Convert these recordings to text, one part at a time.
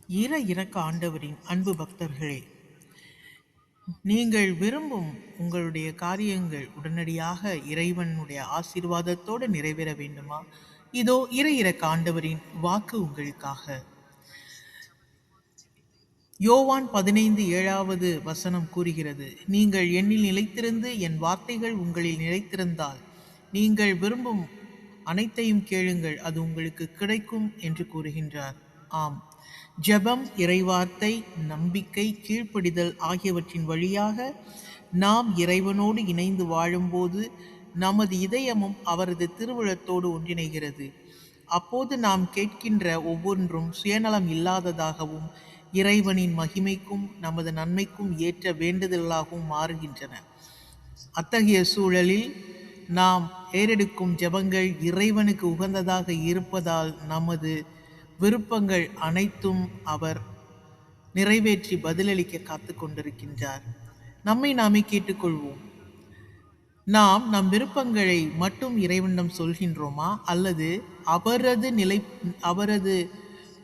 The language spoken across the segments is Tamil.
இறக்க ஆண்டவரின் அன்பு பக்தர்களே, நீங்கள் விரும்பும் உங்களுடைய காரியங்கள் உடனடியாக இறைவனுடைய ஆசீர்வாதத்தோடு நிறைவேற வேண்டுமா? இதோ இறக்க ஆண்டவரின் வாக்கு உங்களுக்காக. யோவான் 15:7 கூறுகிறது, நீங்கள் என்னில் நிலைத்திருந்து என் வார்த்தைகள் உங்களில் நிலைத்திருந்தால் நீங்கள் விரும்பும் அனைத்தையும் கேளுங்கள், அது உங்களுக்கு கிடைக்கும் என்று கூறுகின்றார். ஆம், ஜெபம், இறைவார்த்தை, நம்பிக்கை, கீழ்ப்படிதல் ஆகியவற்றின் வழியாக நாம் இறைவனோடு இணைந்து வாழும்போது நமது இதயமும் அவரது திருவுளத்தோடு ஒன்றிணைகிறது. அப்போது நாம் கேட்கின்ற ஒவ்வொன்றும் சுயநலம் இல்லாததாகவும் இறைவனின் மகிமைக்கும் நமது நன்மைக்கும் ஏற்ற வேண்டுதலாகவும் மாறுகின்றன. அத்தகைய சூழலில் நாம் ஏறெடுக்கும் ஜெபங்கள் இறைவனுக்கு உகந்ததாக இருப்பதால் நமது விருப்பங்கள் அனைத்தும் அவர் நிறைவேற்றி பதிலளிக்க காத்து கொண்டிருக்கின்றார். நம்மை நாமே கேட்டுக்கொள்வோம். நாம் நம் விருப்பங்களை மட்டும் இறைவனிடம் சொல்கின்றோமா, அல்லது அவரது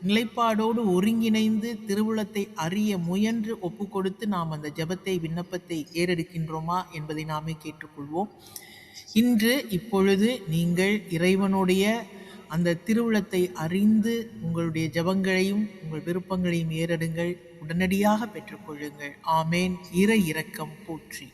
நிலைப்பாடோடு ஒருங்கிணைந்து திருவுளத்தை அறிய முயன்று ஒப்பு கொடுத்து நாம் அந்த ஜெபத்தை, விண்ணப்பத்தை ஏறெடுக்கின்றோமா என்பதை நாமே கேட்டுக்கொள்வோம். இப்பொழுது நீங்கள் இறைவனுடைய அந்த திருவுளத்தை அறிந்து உங்களுடைய ஜெபங்களையும் உங்கள் விருப்பங்களையும் ஏறெடுங்கள், உடனடியாக பெற்றுக்கொள்ளுங்கள். ஆமேன். இரக்கம் போற்றி.